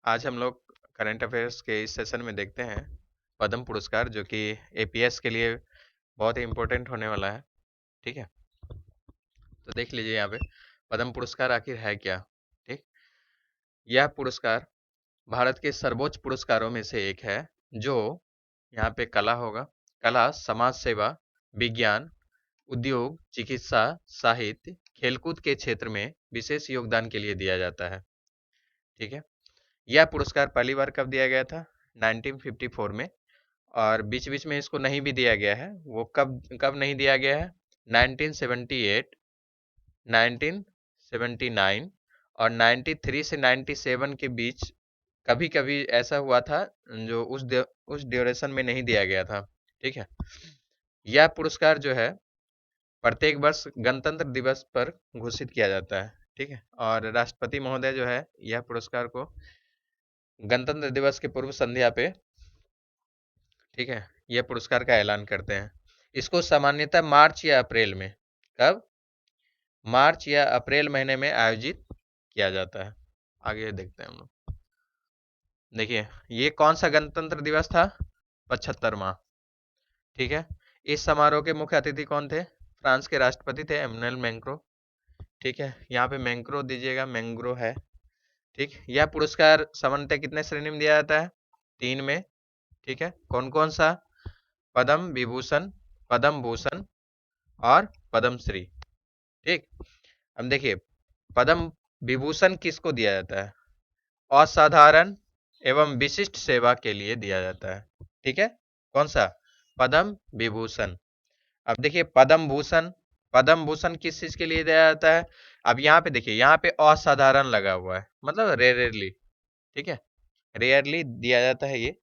आज हम लोग करंट अफेयर्स के इस सेशन में देखते हैं पद्म पुरस्कार, जो कि एपीएस के लिए बहुत ही इम्पोर्टेंट होने वाला है। ठीक है, तो देख लीजिए यहाँ पे पद्म पुरस्कार आखिर है क्या। ठीक, यह पुरस्कार भारत के सर्वोच्च पुरस्कारों में से एक है, जो यहाँ पे कला होगा, कला, समाज सेवा, विज्ञान, उद्योग, चिकित्सा, साहित्य, खेलकूद के क्षेत्र में विशेष योगदान के लिए दिया जाता है। ठीक है, यह पुरस्कार पहली बार कब दिया गया था? 1954 में। और बीच बीच में इसको नहीं भी दिया गया है। वो कब कब नहीं दिया गया है? 1978, 1979 और 93 से 97 के बीच कभी कभी ऐसा हुआ था, जो उस ड्यूरेशन में नहीं दिया गया था। ठीक है, यह पुरस्कार जो है प्रत्येक वर्ष गणतंत्र दिवस पर घोषित किया जाता है। ठीक है, और राष्ट्रपति महोदय जो है यह पुरस्कार को गणतंत्र दिवस के पूर्व संध्या पे, ठीक है, यह पुरस्कार का ऐलान करते हैं। इसको सामान्यतः मार्च या अप्रैल में, कब? मार्च या अप्रैल महीने में आयोजित किया जाता है। आगे देखते हैं हम लोग। देखिए, ये कौन सा गणतंत्र दिवस था? 75वां। ठीक है, इस समारोह के मुख्य अतिथि कौन थे? फ्रांस के राष्ट्रपति थे एमैनुअल मैक्रों। ठीक है, यहाँ पे मैक्रों दीजिएगा, मैक्रों है। ठीक, यह पुरस्कार सामान्यतः कितने श्रेणी में दिया जाता है? 3 में। ठीक है, कौन कौन सा? पद्म विभूषण, पद्म भूषण और पद्मश्री। ठीक, अब देखिए, पद्म विभूषण किसको दिया जाता है? असाधारण एवं विशिष्ट सेवा के लिए दिया जाता है। ठीक है, कौन सा? पद्म विभूषण। अब देखिए, पद्म भूषण, पद्म भूषण किस चीज के लिए दिया जाता है? अब यहाँ पे देखिए, यहाँ पे असाधारण लगा हुआ है, मतलब रेयरली। ठीक है, रेयरली दिया जाता है ये।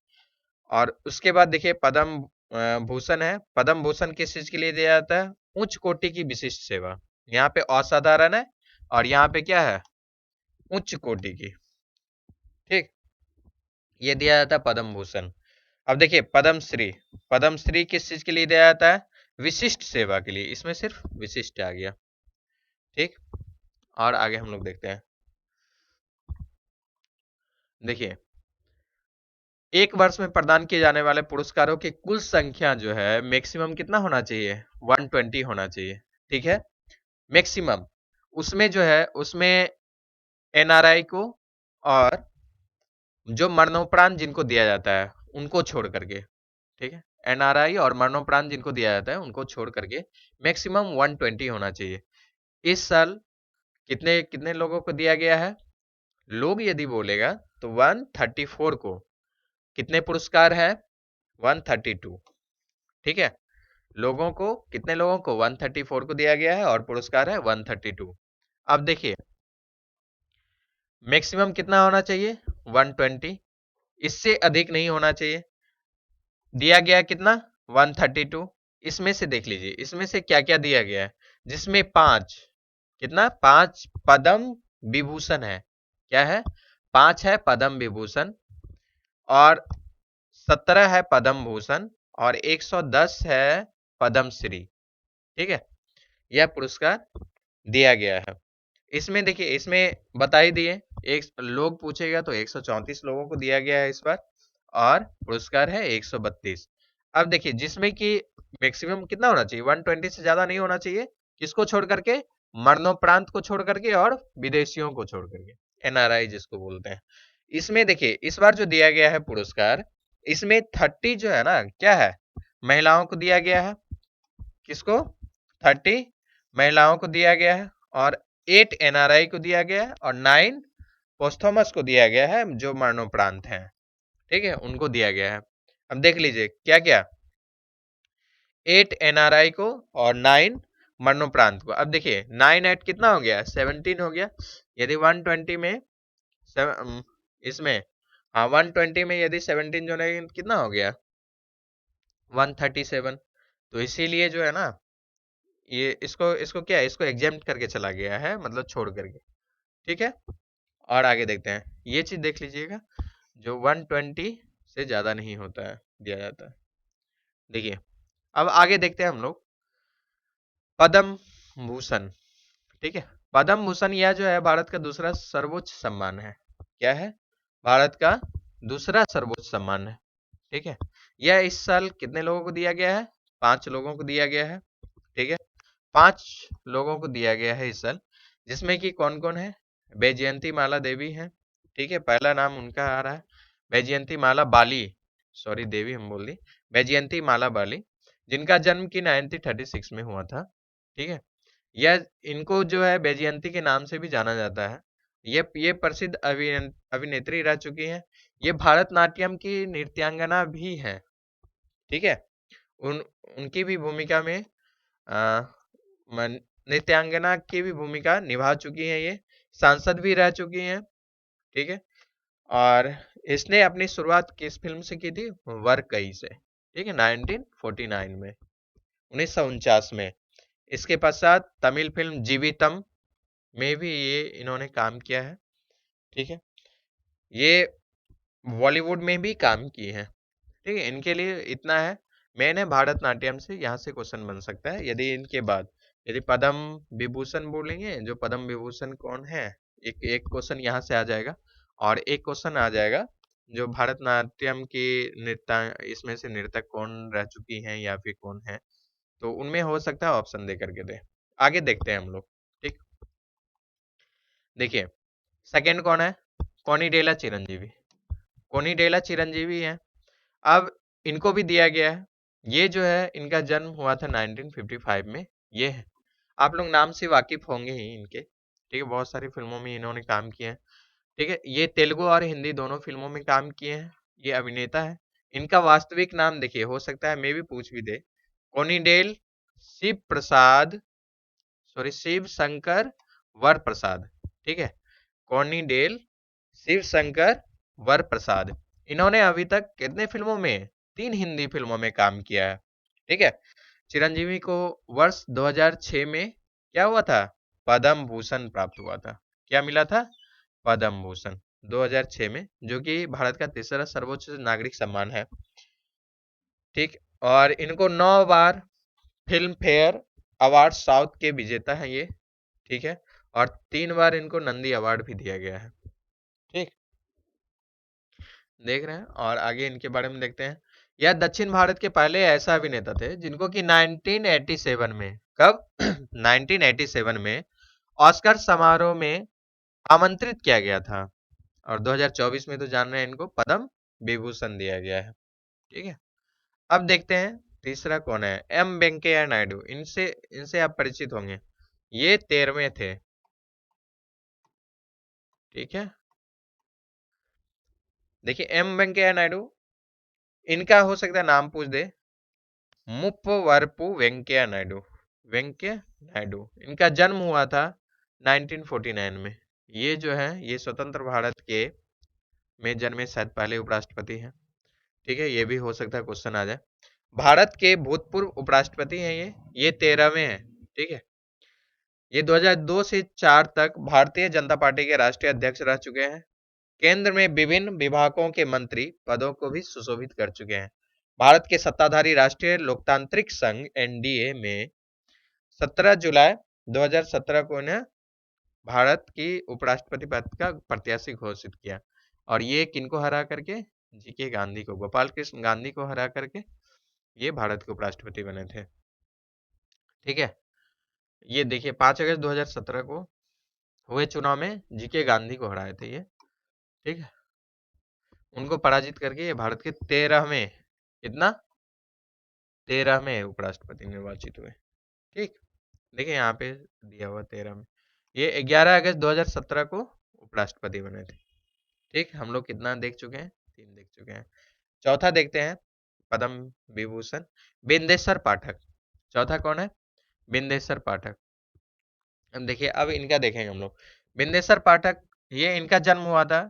और उसके बाद देखिए, पद्म भूषण है। पद्म भूषण किस चीज के लिए दिया जाता है? उच्च कोटि की विशिष्ट सेवा। यहाँ पे असाधारण है और यहाँ पे क्या है? उच्च कोटि की। ठीक, ये दिया जाता है पद्म भूषण। अब देखिए, पद्मश्री, पद्मश्री किस चीज के लिए दिया जाता है? विशिष्ट सेवा के लिए। इसमें सिर्फ विशिष्ट आ गया। ठीक, और आगे हम लोग देखते हैं। देखिए, एक वर्ष में प्रदान किए जाने वाले पुरस्कारों की कुल संख्या जो है मैक्सिमम कितना होना चाहिए? 120 होना चाहिए। ठीक है, मैक्सिमम। उसमें जो है, उसमें एनआरआई को और जो मरणोपरांत जिनको दिया जाता है उनको छोड़ करके, ठीक है, एनआरआई और मरणोपरांत जिनको दिया जाता है उनको छोड़ करके मैक्सिमम 120 होना चाहिए। इस साल कितने कितने लोगों को दिया गया है? लोग यदि बोलेगा तो 134 को। कितने पुरस्कार है? 132। ठीक है, लोगों को, कितने लोगों को? 134 को दिया गया है और पुरस्कार है 132। अब देखिए, मैक्सिमम कितना होना चाहिए? 120। इससे अधिक नहीं होना चाहिए। दिया गया कितना? 132। इसमें से देख लीजिए, इसमें से क्या क्या दिया गया है, जिसमें 5, कितना? 5 पद्म विभूषण है। क्या है? 5 है पद्म विभूषण और 17 है पद्म भूषण और 110 है पद्मश्री। ठीक है, यह पुरस्कार दिया गया है। इसमें देखिए, इसमें बता ही दिए, एक लोग पूछेगा तो 134 लोगों को दिया गया है इस बार, और पुरस्कार है 132। अब देखिए, जिसमें कि मैक्सिमम कितना होना चाहिए? 120 से ज्यादा नहीं होना चाहिए। किसको छोड़ करके? मरणोपरांत को छोड़ करके और विदेशियों को छोड़ करके, एनआरआई जिसको बोलते हैं। इसमें देखिए, इस बार जो दिया गया है पुरस्कार, इसमें 30 जो है ना, क्या है? महिलाओं को दिया गया है। किसको? 30 महिलाओं को दिया गया है और 8 एनआरआई को दिया गया है और 9 पोस्थोमस को दिया गया है, जो मरणोपरांत हैं। ठीक है, उनको दिया गया है। अब देख लीजिए क्या क्या, 8 एनआरआई को और 9 मरणोपरांत को। अब देखिए, 9 8 कितना हो गया? 17 हो गया। यदि 120 में इसमें, हाँ, 120 में यदि 17 जो है कितना हो गया? 137। तो इसीलिए जो है ना, ये इसको इसको क्या है, इसको एग्जेम्प्ट करके चला गया है, मतलब छोड़ करके। ठीक है, और आगे देखते हैं। ये चीज देख लीजिएगा, जो 120 से ज्यादा नहीं होता है, दिया जाता है। देखिए, अब आगे देखते हैं हम लोग पद्म भूषण। ठीक है, पद्म भूषण यह जो है भारत का दूसरा सर्वोच्च सम्मान है। क्या है? भारत का दूसरा सर्वोच्च सम्मान है। ठीक है, यह इस साल कितने लोगों को दिया गया है? 5 लोगों को दिया गया है। ठीक है, 5 लोगों को दिया गया है इस साल, जिसमें कि कौन कौन है? बैजयंती माला देवी है। ठीक है, पहला नाम उनका आ रहा है, बैजयंती माला बाली, सॉरी देवी हम बोल दी, बैजयंती माला बाली, जिनका जन्म की 1936 में हुआ था। ठीक है, यह इनको जो है बैजयंती के नाम से भी जाना जाता है। ये प्रसिद्ध अभिनेत्री रह चुकी हैं। ये भारतनाट्यम की नृत्यांगना भी है। ठीक है, उन उनकी भी भूमिका में आ, नृत्यांगना की भी भूमिका निभा चुकी हैं। ये सांसद भी रह चुकी हैं। ठीक है, और इसने अपनी शुरुआत किस फिल्म से की थी? वरकई से। ठीक है, 1949 में, 1949 में। इसके पश्चात तमिल फिल्म जीवितम में भी ये इन्होंने काम किया है। ठीक है, ये बॉलीवुड में भी काम किए हैं। ठीक है, इनके लिए इतना है। मैंने भारतनाट्यम से यहाँ से क्वेश्चन बन सकता है यदि इनके बाद यदि पद्म विभूषण बोलेंगे, जो पद्म विभूषण कौन है, एक एक क्वेश्चन यहाँ से आ जाएगा, और एक क्वेश्चन आ जाएगा जो भारतनाट्यम की नृत्य, इसमें से नृतक कौन रह चुकी हैं या फिर कौन है, तो उनमें हो सकता है ऑप्शन दे करके दे। आगे देखते हैं हम लोग। ठीक, देखिए सेकंड कौन है? कोनिडेला चिरंजीवी। कोनिडेला चिरंजीवी है। अब इनको भी दिया गया है। ये जो है इनका जन्म हुआ था 1955 में। ये है, आप लोग नाम से वाकिफ होंगे ही इनके। ठीक है, बहुत सारी फिल्मों में इन्होंने काम किया है। ठीक है, ये तेलुगु और हिंदी दोनों फिल्मों में काम किए हैं। ये अभिनेता है। इनका वास्तविक नाम देखिए, हो सकता है मैं भी पूछ भी दे, कोनिडेल शिव प्रसाद, सॉरी शिव शंकर वर प्रसाद। ठीक है, कोनिडेल शिव शंकर वर प्रसाद। इन्होंने अभी तक कितने फिल्मों में? 3 हिंदी फिल्मों में काम किया है। ठीक है, चिरंजीवी को वर्ष 2006 में क्या हुआ था? पद्म भूषण प्राप्त हुआ था। क्या मिला था? पद्म भूषण 2006 में, जो कि भारत का तीसरा सर्वोच्च नागरिक सम्मान है। ठीक, और इनको 9 बार फिल्म फेयर अवार्ड साउथ के विजेता हैं ये। ठीक है, और 3 बार इनको नंदी अवार्ड भी दिया गया है। ठीक, देख रहे हैं, और आगे इनके बारे में देखते हैं। यह दक्षिण भारत के पहले ऐसा अभिनेता थे जिनको कि 1987 में, कब? 1987 में ऑस्कर समारोह में आमंत्रित किया गया था, और 2024 में तो जान रहे हैं इनको पद्म विभूषण दिया गया है। ठीक है, अब देखते हैं तीसरा कौन है। एम वेंकैया नायडू। इनसे इनसे आप परिचित होंगे, ये 13वें थे। ठीक है, देखिए एम वेंकैया नायडू, इनका हो सकता है नाम पूछ दे, मुप्पवरपु वेंकैया नायडू। वेंकैया नायडू, इनका जन्म हुआ था 1949 में। ये जो है ये स्वतंत्र भारत के में जन्मे शायद पहले उपराष्ट्रपति हैं। ठीक है, ये भी हो सकता है क्वेश्चन आ जाए। भारत के भूतपूर्व उपराष्ट्रपति हैं ये 13वें हैं। ठीक है, ये 2002 से 4 तक भारतीय जनता पार्टी के राष्ट्रीय अध्यक्ष रह चुके हैं। केंद्र में विभिन्न विभागों के मंत्री पदों को भी सुशोभित कर चुके हैं। भारत के सत्ताधारी राष्ट्रीय लोकतांत्रिक संघ एनडीए में 17 जुलाई 2017 को इन्हें भारत की उपराष्ट्रपति पद का प्रत्याशी घोषित किया, और ये किनको हरा करके? जीके गांधी को, गोपाल कृष्ण गांधी को हरा करके ये भारत के उपराष्ट्रपति बने थे। ठीक है, ये देखिए 5 अगस्त 2017 को हुए चुनाव में जीके गांधी को हराए थे ये। ठीक है, उनको पराजित करके ये भारत के 13वें, कितना? 13वें उपराष्ट्रपति निर्वाचित हुए। ठीक, देखिए यहाँ पे दिया हुआ 13 में, ये 11 अगस्त 2017 को उपराष्ट्रपति बने थे। ठीक, हम लोग कितना देख चुके हैं? 3 देख चुके हैं। चौथा देखते हैं, पद्म विभूषण बिंदेश्वर पाठक। चौथा कौन है? बिंदेश्वर पाठक। अब देखिए, अब इनका देखेंगे हम लोग। बिंदेश्वर पाठक, ये इनका जन्म हुआ था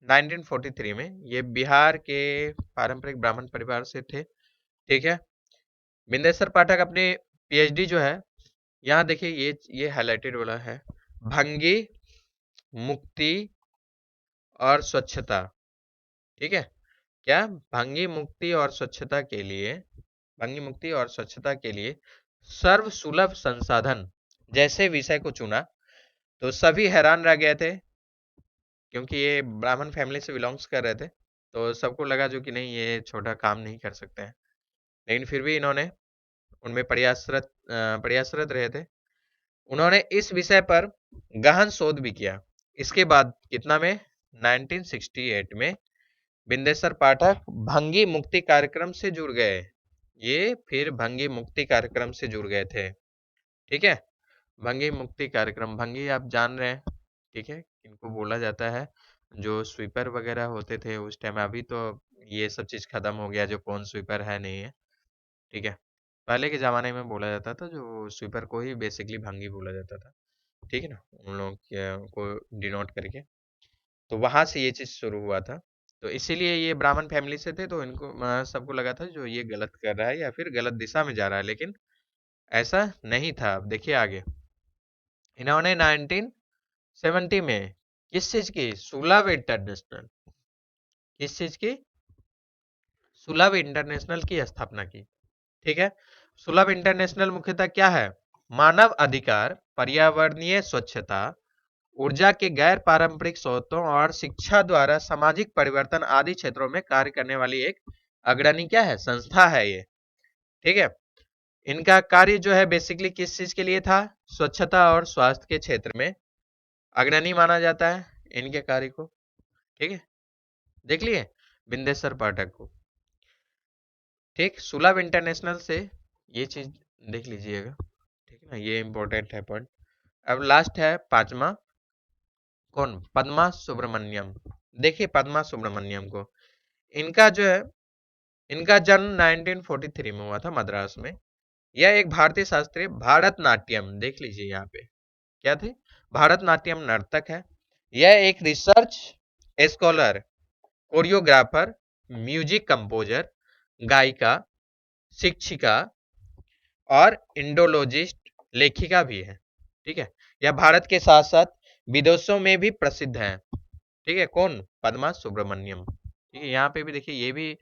1943 में। ये बिहार के पारंपरिक ब्राह्मण परिवार से थे। ठीक है, बिंदेश्वर पाठक अपने पीएचडी जो है, यहाँ देखिए ये हाईलाइटेड वाला है, भंगी मुक्ति और स्वच्छता। ठीक है, क्या? भंगी मुक्ति और स्वच्छता के लिए, भंगी मुक्ति और स्वच्छता के लिए सर्व सुलभ संसाधन जैसे विषय को चुना, तो सभी हैरान रह गए थे। क्योंकि ये ब्राह्मण फैमिली से बिलोंग्स कर रहे थे, तो सबको लगा जो कि नहीं ये छोटा काम नहीं कर सकते हैं, लेकिन फिर भी इन्होंने उनमें प्रयासरत रहे थे। उन्होंने इस विषय पर गहन शोध भी किया। इसके बाद कितना में 1968 में बिंदेश्वर पाठक भंगी मुक्ति कार्यक्रम से जुड़ गए। ये फिर भंगी मुक्ति कार्यक्रम से जुड़ गए थे। ठीक है, भंगी मुक्ति कार्यक्रम, भंगी आप जान रहे हैं, ठीक है, इनको बोला जाता है जो स्वीपर वगैरह होते थे उस टाइम। अभी तो ये सब चीज खत्म हो गया, जो कौन स्वीपर है नहीं है, ठीक है। पहले के ज़माने में बोला जाता था, जो स्वीपर को ही बेसिकली भंगी बोला जाता था, ठीक है ना, उन लोग को डिनोट करके। तो वहाँ से ये चीज़ शुरू हुआ था। तो इसीलिए ये ब्राह्मण फैमिली से थे, तो इनको सबको लगा था जो ये गलत कर रहा है या फिर गलत दिशा में जा रहा है, लेकिन ऐसा नहीं था। अब देखिए आगे, इन्होंने 1970 में किस चीज़ की, सुलभ इंटरनेशनल, किस चीज़ की, सुलभ इंटरनेशनल की स्थापना की। ठीक है, सुलभ इंटरनेशनल मुख्यतः क्या है, मानव अधिकार, पर्यावरणीय स्वच्छता, ऊर्जा के गैर पारंपरिक स्रोतों और शिक्षा द्वारा सामाजिक परिवर्तन आदि क्षेत्रों में कार्य करने वाली एक अग्रणी क्या है, संस्था है ये। ठीक है, इनका कार्य जो है बेसिकली किस चीज के लिए था, स्वच्छता और स्वास्थ्य के क्षेत्र में अग्रणी माना जाता है इनके कार्य को। ठीक है, देख लिए बिंदेश्वर पाठक को। ठीक, सुलभ इंटरनेशनल से ये चीज देख लीजिएगा, ठीक है ना, ये इंपॉर्टेंट है पॉइंट। अब लास्ट है पांचवा, कौन, पद्मा सुब्रमण्यम। देखिए पद्मा सुब्रमण्यम को, इनका जो है, इनका जन्म 1943 में हुआ था मद्रास में। यह एक भारतीय शास्त्रीय भारतनाट्यम, देख लीजिए यहाँ पे क्या थे, भारतनाट्यम नर्तक है। यह एक research scholar, choreographer, music composer, गायिका, शिक्षिका और इंडोलॉजिस्ट, लेखिका भी है। ठीक है, यह भारत के साथ साथ विदेशों में भी प्रसिद्ध है। ठीक है, कौन, पद्मा सुब्रमण्यम। ठीक है, यहाँ पे भी देखिए, ये भी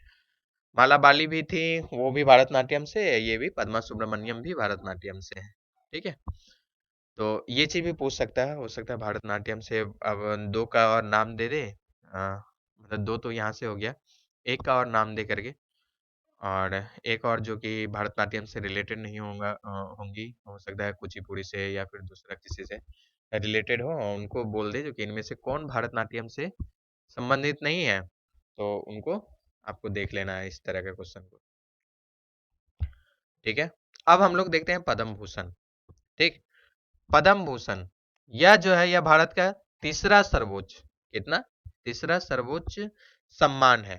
माला बाली भी थी, वो भी भरतनाट्यम से, ये भी पद्मा सुब्रमण्यम भी भरतनाट्यम से है। ठीक है, तो ये चीज भी पूछ सकता है, हो सकता है भरतनाट्यम से। अब दो का और नाम दे दे, मतलब दो तो यहाँ से हो गया, एक का और नाम दे करके, और एक और जो कि भरतनाट्यम से रिलेटेड नहीं होगा, होंगी, हो सकता है कुचिपुड़ी से या फिर दूसरा किसी से रिलेटेड हो, और उनको बोल दे जो कि इनमें से कौन भरतनाट्यम से संबंधित नहीं है, तो उनको आपको देख लेना है इस तरह के क्वेश्चन को। ठीक है, अब हम लोग देखते हैं पद्म भूषण। ठीक, पद्म भूषण, यह जो है यह भारत का तीसरा सर्वोच्च, कितना, तीसरा सर्वोच्च सम्मान है।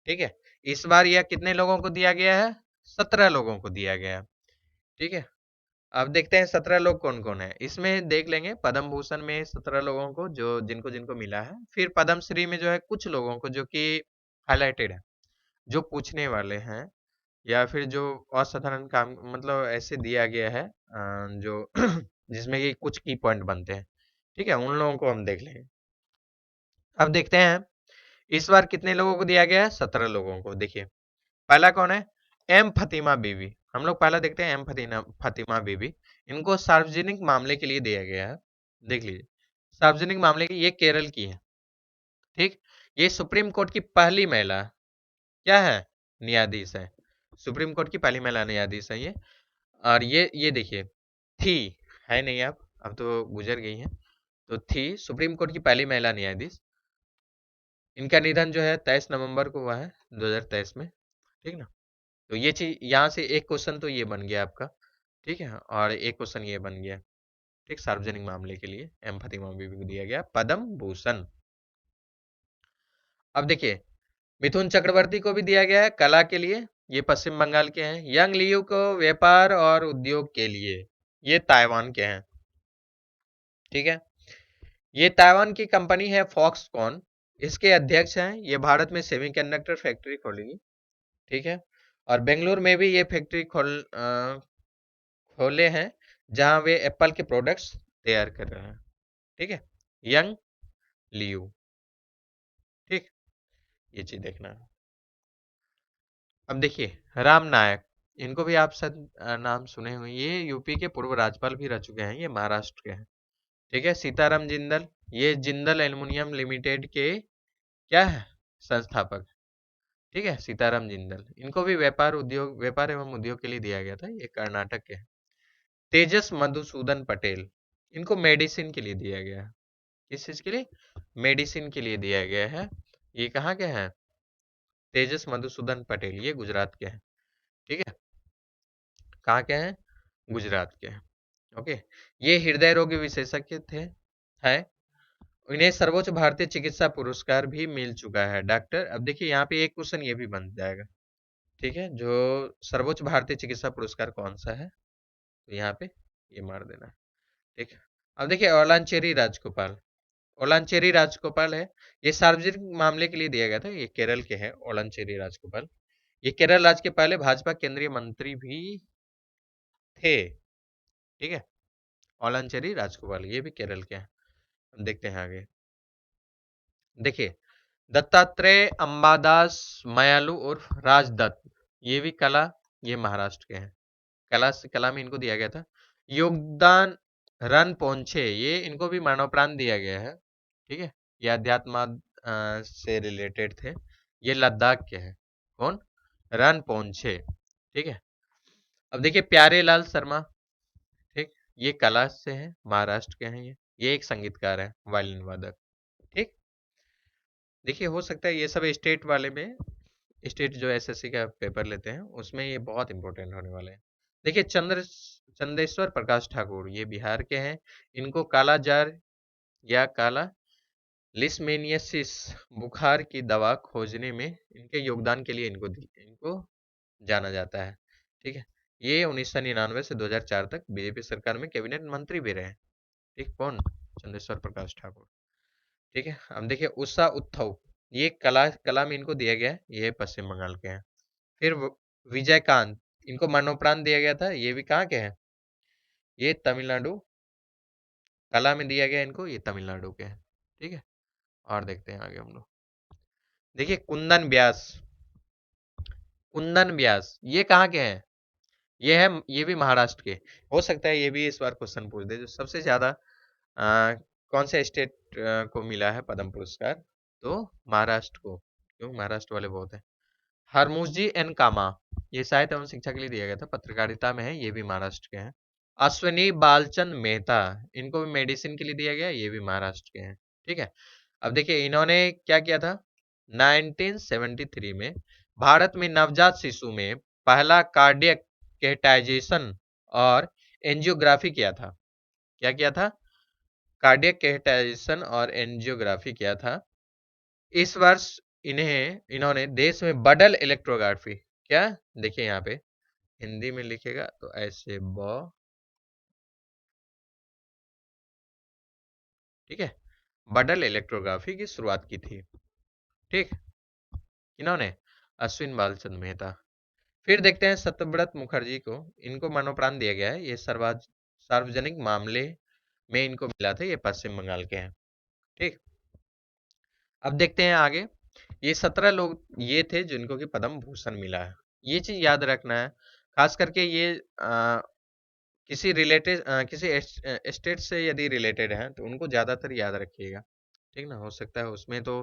ठीक है, इस बार यह कितने लोगों को दिया गया है, 17 लोगों को दिया गया है। ठीक है, अब देखते हैं 17 लोग कौन कौन है, इसमें देख लेंगे पद्म भूषण में 17 लोगों को जो जिनको जिनको मिला है, फिर पद्म श्री में जो है कुछ लोगों को जो कि हाईलाइटेड है, जो पूछने वाले हैं, या फिर जो असाधारण काम, मतलब ऐसे दिया गया है जो जिसमें कि कुछ की पॉइंट बनते हैं। ठीक है, उन लोगों को हम देख लेंगे। अब देखते हैं इस बार कितने लोगों को दिया गया है, 17 लोगों को। देखिए पहला कौन है, एम फतिमा बीवी। हम लोग पहला देखते हैं एम फतिमा बीवी, इनको सार्वजनिक मामले के लिए दिया गया है। देख लीजिए, सार्वजनिक मामले की, ये केरल की है। ठीक, ये सुप्रीम कोर्ट की पहली महिला क्या है, न्यायाधीश है, सुप्रीम कोर्ट की पहली महिला न्यायाधीश है ये। और ये देखिए, थी, है नहीं अब तो गुजर गई हैं, तो थी सुप्रीम कोर्ट की पहली महिला न्यायाधीश। इनका निधन जो है 23 नवंबर को हुआ है 2023 में। ठीक ना, तो ये चीज यहाँ से एक क्वेश्चन तो ये बन गया आपका। ठीक है, और एक क्वेश्चन ये बन गया। ठीक, सार्वजनिक मामले के लिए एम फतिमा बीबी को दिया गया पद्म भूषण। अब देखिए, मिथुन चक्रवर्ती को भी दिया गया है कला के लिए, ये पश्चिम बंगाल के हैं। यंग लियू को व्यापार और उद्योग के लिए, ये ताइवान के हैं। ठीक है, ये ताइवान की कंपनी है फॉक्सकॉन, इसके अध्यक्ष हैं, ये भारत में सेमीकंडक्टर फैक्ट्री खोलेगी। ठीक है, और बेंगलुरु में भी ये फैक्ट्री खोले हैं, जहां वे एप्पल के प्रोडक्ट्स तैयार कर रहे हैं। ठीक है, यंग लियू। ठीक, ये चीज देखना है। अब देखिए राम नायक, इनको भी आप शायद नाम सुने हुए, ये यूपी के पूर्व राज्यपाल भी रह चुके हैं, ये महाराष्ट्र के हैं। ठीक है, सीताराम जिंदल, ये जिंदल एल्युमिनियम लिमिटेड के क्या है, संस्थापक। ठीक है, सीताराम जिंदल, इनको भी व्यापार एवं उद्योग के लिए दिया गया था, ये कर्नाटक के हैं। तेजस मधुसूदन पटेल, इनको मेडिसिन के लिए दिया गया है। किस चीज के लिए, मेडिसिन के लिए दिया गया है। ये कहाँ के हैं, तेजस मधुसूदन पटेल, ये गुजरात के हैं। ठीक है, कहाँ के हैं, गुजरात के हैं। ओके, ये हृदय रोग विशेषज्ञ थे, है। इन्हें सर्वोच्च भारतीय चिकित्सा पुरस्कार भी मिल चुका है डॉक्टर। अब देखिए यहाँ पे एक क्वेश्चन ये भी बन जाएगा। ठीक है, जो सर्वोच्च भारतीय चिकित्सा पुरस्कार कौन सा है, तो यहाँ पे ये मार देना है। ठीक है, अब देखिए ओलांचेरी राजगोपाल, ओलांचेरी राजगोपाल है, ये सार्वजनिक मामले के लिए दिया गया था, ये केरल के हैं ओलांचेरी राजगोपाल। ये केरल राज्य के पहले भाजपा केंद्रीय मंत्री भी थे। ठीक है, ओलांचेरी राजगोपाल, ये भी केरल के हैं। हम देखते हैं आगे। देखिए दत्तात्रेय अंबादास मयालू उर्फ राजदत्त, ये भी कला, ये महाराष्ट्र के हैं। कला में इनको दिया गया था। योगदान रन पोंछे, ये इनको भी मरणोपरांत दिया गया है। ठीक है, ये अध्यात्म से रिलेटेड थे, ये लद्दाख के हैं। कौन, रन पोंछे। ठीक है, अब देखिए प्यारे लाल शर्मा, ठीक, ये कला से हैं, महाराष्ट्र के हैं। ये एक संगीतकार है, वायलिन वादक। ठीक, देखिए हो सकता है ये सब स्टेट वाले में, स्टेट जो एसएससी का पेपर लेते हैं उसमें ये बहुत इंपॉर्टेंट होने वाले हैं। देखिए चंदेश्वर प्रकाश ठाकुर, ये बिहार के हैं। इनको काला जार या काला लिस्मेनियसिस बुखार की दवा खोजने में इनके योगदान के लिए इनको जाना जाता है। ठीक है, ये 1999 से 2004 तक बीजेपी सरकार में कैबिनेट मंत्री भी रहे। ठीक, कौन, चंदेश्वर प्रकाश ठाकुर। ठीक है, अब देखिए उषा उत्थव, ये कला में इनको दिया गया है, ये पश्चिम बंगाल के हैं। फिर विजयकांत, इनको मरणोपरांत दिया गया था, ये भी कहाँ के हैं, ये तमिलनाडु, कला में दिया गया इनको, ये तमिलनाडु के हैं। ठीक है, और देखते हैं आगे हम लोग। देखिए कुंदन व्यास, कुंदन व्यास ये कहाँ के हैं, ये भी महाराष्ट्र के। हो सकता है ये भी इस बार क्वेश्चन पूछ दे, जो सबसे ज्यादा कौन से स्टेट को मिला है पद्म पुरस्कार, तो महाराष्ट्र को, क्यों, महाराष्ट्र वाले बहुत है। हरमुजी एन कामा, ये साहित्य एवं शिक्षा के लिए दिया गया था, पत्रकारिता में है, ये भी महाराष्ट्र के हैं। अश्विनी बालचंद मेहता, इनको भी मेडिसिन के लिए दिया गया, ये भी महाराष्ट्र के हैं। ठीक है, अब देखिए इन्होंने क्या किया था, 1973 में भारत में नवजात शिशु में पहला कार्डियक केटाइजेशन और एंजियोग्राफी किया था। क्या किया था, कार्डियक केटाइजेशन और एंजियोग्राफी किया था। इस वर्ष इन्होंने देश में बडल इलेक्ट्रोग्राफी, क्या, देखिए यहाँ पे हिंदी में लिखेगा तो ऐसे ठीक है, बडल इलेक्ट्रोग्राफी की शुरुआत की थी। ठीक, इन्होंने, अश्विन बालचंद मेहता। फिर देखते हैं सत्यव्रत मुखर्जी को, इनको मरणोपरांत दिया गया है, ये सार्वजनिक मामले में इनको मिला था, ये पश्चिम बंगाल के हैं। ठीक, अब देखते हैं आगे। ये 17 लोग ये थे जिनको कि पद्म भूषण मिला है, ये चीज याद रखना है। खास करके ये किसी स्टेट से यदि रिलेटेड है तो उनको ज्यादातर याद रखिएगा। ठीक ना, हो सकता है उसमें तो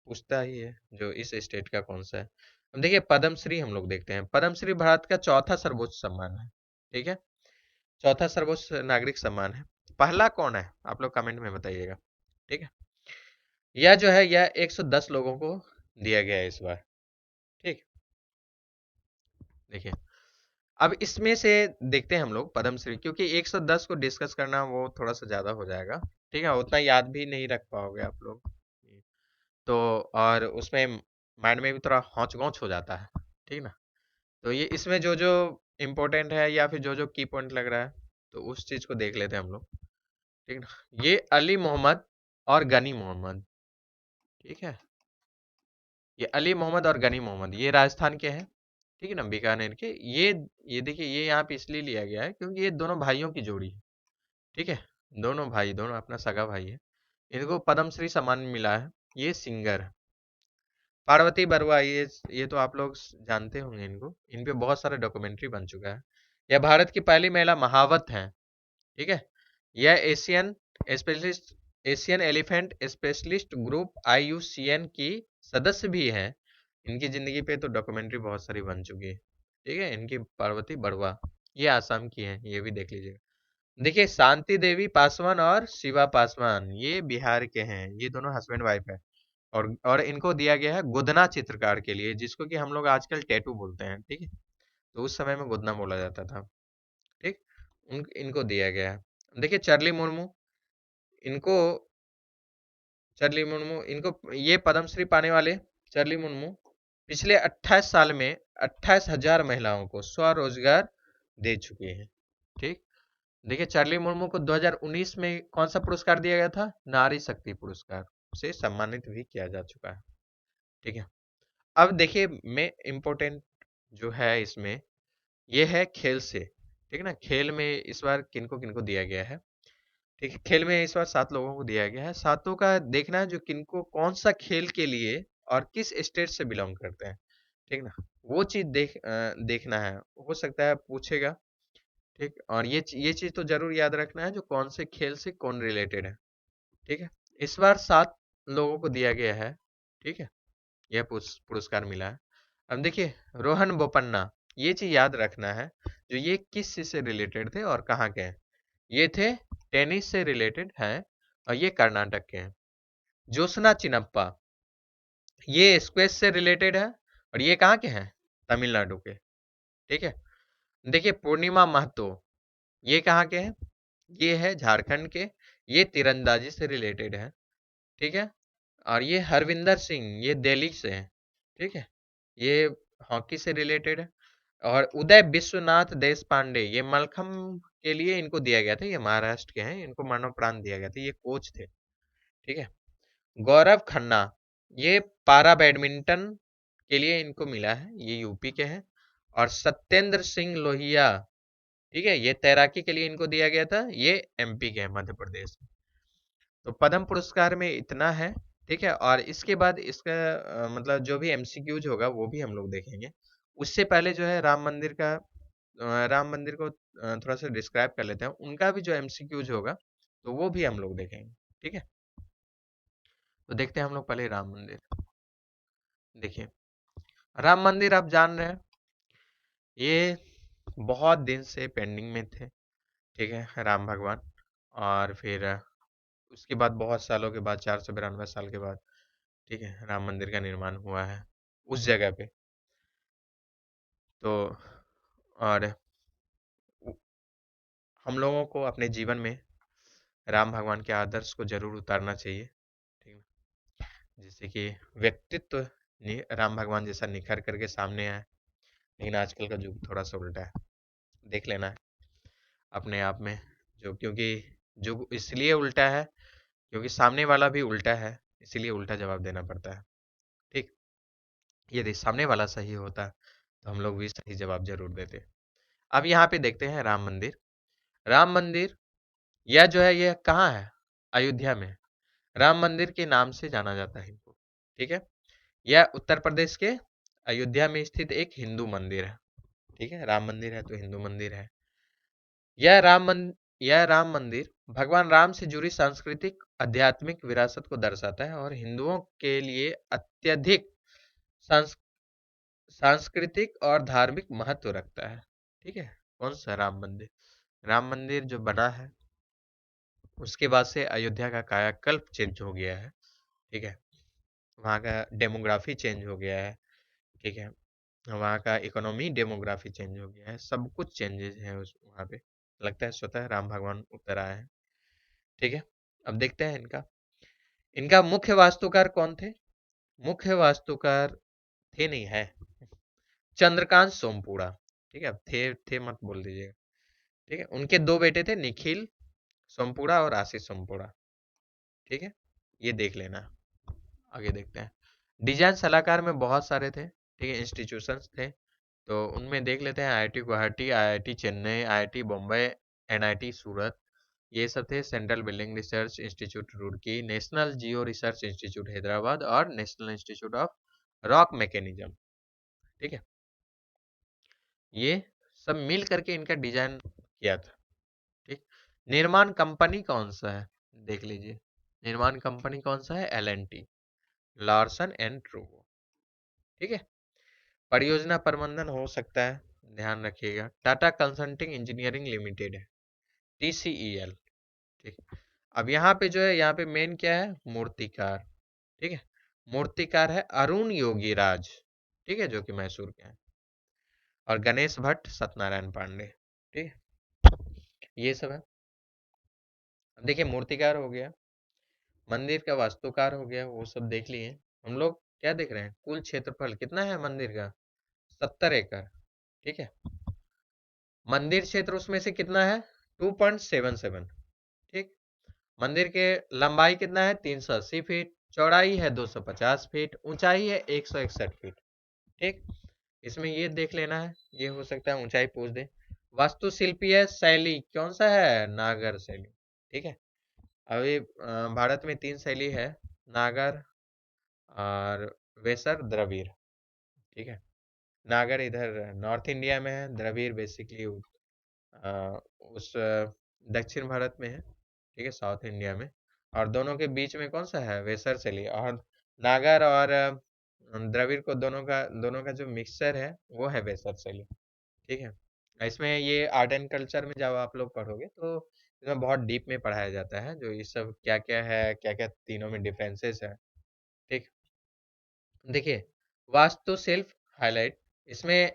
पूछता ही है जो इस स्टेट का कौन सा है। अब देखिए पद्मश्री हम लोग देखते हैं, पद्मश्री भारत का चौथा सर्वोच्च सम्मान है। ठीक है, चौथा सर्वोच्च नागरिक सम्मान है। पहला कौन है आप लोग कमेंट में बताइएगा। ठीक है, यह जो है यह 110 लोगों को दिया गया है इस बार। ठीक, देखिए अब इसमें से देखते हैं हम लोग पद्मश्री, क्योंकि 110 को डिस्कस करना वो थोड़ा सा ज्यादा हो जाएगा। ठीक है, उतना याद भी नहीं रख पाओगे आप लोग, तो और उसमें माइंड में भी थोड़ा हौच गौच हो जाता है। ठीक ना, तो ये इसमें जो जो इम्पोर्टेंट है या फिर जो जो की पॉइंट लग रहा है तो उस चीज को देख लेते हैं हम लोग। ठीक ना, ये अली मोहम्मद और गनी मोहम्मद, ठीक है, ये अली मोहम्मद और गनी मोहम्मद ये राजस्थान के हैं। ठीक है ना, बीकानेर के। ये देखिए ये यहाँ पे इसलिए लिया गया है क्योंकि ये दोनों भाइयों की जोड़ी है। ठीक है, दोनों भाई, दोनों अपना सगा भाई है, इनको पद्मश्री सम्मान मिला है। ये सिंगर है। पार्वती बरुआ, ये तो आप लोग जानते होंगे इनको, इन पे बहुत सारा डॉक्यूमेंट्री बन चुका है। यह भारत की पहली महिला महावत है। ठीक है, यह Asian specialist Asian elephant specialist group IUCN की सदस्य भी हैं। इनकी जिंदगी पे तो डॉक्यूमेंट्री बहुत सारी बन चुकी है। ठीक है, इनकी पार्वती बड़वा, ये आसाम की है, ये भी देख लीजिएगा। देखिए शांति देवी पासवान और शिवा पासवान ये बिहार के हैं, ये दोनों हस्बैंड वाइफ है। और इनको दिया गया है गुदना चित्रकार के लिए, जिसको कि हम लोग आजकल टैटू बोलते हैं। ठीक है, तो उस समय में गुदना बोला जाता था। ठीक, इनको दिया गया है। देखिए चार्ली मुर्मू, इनको चार्ली मुर्मू इनको ये पद्मश्री पाने वाले चार्ली मुर्मू पिछले 28 साल में 28,000 महिलाओं को स्वरोजगार दे चुके हैं। ठीक, देखिए चार्ली मुर्मू को 2019 में कौन सा पुरस्कार दिया गया था? नारी शक्ति पुरस्कार से सम्मानित भी किया जा चुका है। ठीक है, अब देखिए मैं इम्पोर्टेंट जो है इसमें ये है खेल से। ठीक है ना, खेल में इस बार किनको किनको दिया गया है। ठीक है, खेल में इस बार 7 लोगों को दिया गया है। सातों का देखना है जो किनको कौन सा खेल के लिए और किस स्टेट से बिलोंग करते हैं। ठीक ना, वो चीज देखना है, हो सकता है पूछेगा। ठीक, और ये चीज तो जरूर याद रखना है जो कौन से खेल से कौन रिलेटेड है। ठीक है, इस बार 7 लोगों को दिया गया है। ठीक है, यह पुरस्कार मिला है। अब देखिए रोहन बोपन्ना, ये चीज याद रखना है जो ये किस चीज से रिलेटेड थे और कहाँ के हैं। ये थे टेनिस से रिलेटेड हैं और ये कर्नाटक के हैं। ज्योत्सना चिनप्पा, ये स्क्वैश से रिलेटेड है और ये कहाँ के हैं? तमिलनाडु के। ठीक है, देखिए पूर्णिमा महतो, ये कहाँ के हैं? ये है झारखंड के, ये तीरंदाजी से रिलेटेड है। ठीक है, और ये हरविंदर सिंह, ये दिल्ली से है। ठीक है, ये हॉकी से रिलेटेड है। और उदय विश्वनाथ देश पांडे, ये मलखम के लिए इनको दिया गया था, ये महाराष्ट्र के हैं, इनको मरणोपरांत दिया गया था, ये कोच थे। ठीक है, गौरव खन्ना, ये पारा बैडमिंटन के लिए इनको मिला है, ये यूपी के हैं। और सत्येंद्र सिंह लोहिया, ठीक है, ये तैराकी के लिए इनको दिया गया था, ये MP के हैं, मध्य प्रदेश। तो पद्म पुरस्कार में इतना है। ठीक है, और इसके बाद इसका मतलब जो भी MCQs होगा वो भी हम लोग देखेंगे। उससे पहले जो है राम मंदिर को थोड़ा सा डिस्क्राइब कर लेते हैं, उनका भी जो MCQs होगा तो वो भी हम लोग देखेंगे। ठीक है, तो देखते हैं हम लोग पहले राम मंदिर। देखिए राम मंदिर आप जान रहे हैं ये बहुत दिन से पेंडिंग में थे। ठीक है, राम भगवान, और फिर उसके बाद बहुत सालों के बाद 492 साल के बाद ठीक है राम मंदिर का निर्माण हुआ है उस जगह पे। तो और हम लोगों को अपने जीवन में राम भगवान के आदर्श को जरूर उतारना चाहिए। ठीक है, जिससे कि व्यक्तित्व राम भगवान जैसा निखर करके सामने आए। लेकिन आजकल का युग थोड़ा सा उल्टा है, देख लेना है अपने आप में। जो क्योंकि युग इसलिए उल्टा है क्योंकि सामने वाला भी उल्टा है, इसीलिए उल्टा जवाब देना पड़ता है। ठीक, यदि सामने वाला सही होता तो हम लोग भी सही जवाब जरूर देते। अब यहाँ पे देखते हैं राम मंदिर। राम मंदिर यह जो है यह कहाँ है? अयोध्या में। राम मंदिर के नाम से जाना जाता है इनको। ठीक है, यह उत्तर प्रदेश के अयोध्या में स्थित एक हिंदू मंदिर है। ठीक है, राम मंदिर है तो हिंदू मंदिर है। यह राम मंदिर भगवान राम से जुड़ी सांस्कृतिक आध्यात्मिक विरासत को दर्शाता है और हिंदुओं के लिए अत्यधिक सांस- सांस्कृतिक और धार्मिक महत्व रखता है। ठीक है, कौन सा राम मंदिर? राम मंदिर जो बना है उसके बाद से अयोध्या का कायाकल्प चेंज हो गया है। ठीक है, वहाँ का डेमोग्राफी चेंज हो गया है। ठीक है, वहाँ का इकोनॉमी डेमोग्राफी चेंज हो गया है, सब कुछ चेंजेस है उस वहाँ पे। लगता है स्वतः राम भगवान उतर आए हैं। ठीक है, अब देखते हैं इनका इनका मुख्य वास्तुकार कौन थे? मुख्य वास्तुकार थे नहीं है चंद्रकांत सोमपुरा। ठीक है, अब थे मत बोल दीजिएगा। ठीक है, उनके दो बेटे थे, निखिल सोमपुरा और आशीष सोमपुरा। ठीक है, ये देख लेना। आगे देखते हैं। डिजाइन सलाहकार में बहुत सारे थे। ठीक है, इंस्टीट्यूशंस थे, तो उनमें देख लेते हैं IIT Guwahati, IIT Chennai, IIT Bombay, NIT सूरत, ये सब थे। Central building research institute Roorkee, national geo research institute Hyderabad और national institute of rock mechanism. ठीक है, ये सब मिल करके इनका डिजाइन किया था। ठीक, निर्माण कंपनी कौन सा है? देख लीजिए, निर्माण कंपनी कौन सा है? L&T, Larsen and ट्रूबो। ठीक है। परियोजना प्रबंधन हो सकता है, ध्यान रखिएगा, टाटा कंसल्टिंग इंजीनियरिंग लिमिटेड है, TCEL। ठीक। अब यहाँ पे जो है, यहाँ पे मेन क्या है? मूर्तिकार। ठीक है, मूर्तिकार है अरुण योगीराज, ठीक है, जो कि मैसूर के हैं। और गणेश भट्ट, सत्यनारायण पांडे। ठीक है, ये सब है। अब देखिए, मूर्तिकार हो गया, मंदिर का वास्तुकार हो गया, वो सब देख लिए। हम लोग क्या देख रहे हैं? कुल क्षेत्रफल कितना है मंदिर का? 70 एकड़। ठीक है, मंदिर क्षेत्र उसमें से कितना है? 2.77। ठीक, मंदिर के लंबाई कितना है? 380 फीट, चौड़ाई है 250 फीट, ऊंचाई है 161 फीट। ठीक, इसमें ये देख लेना है, ये हो सकता है ऊंचाई पूछ दे। वास्तुशिल्पी है शैली, कौन सा है? नागर शैली। ठीक है, अभी भारत में 3 शैली है, नागर और वेसर, द्रविड़। ठीक है, नागर इधर नॉर्थ इंडिया में है, द्रविड़ बेसिकली उस दक्षिण भारत में है। ठीक है, साउथ इंडिया में। और दोनों के बीच में कौन सा है? वेसर शैली। और नागर और द्रविड़ को दोनों का जो मिक्सचर है वो है वेसर शैली। ठीक है, इसमें ये आर्ट एंड कल्चर में जब आप लोग पढ़ोगे तो इसमें बहुत डीप में पढ़ाया जाता है, जो ये सब क्या क्या है, क्या क्या तीनों में डिफरेंसेस है। ठीक, देखिए, वास्तुशिल्प हाईलाइट, इसमें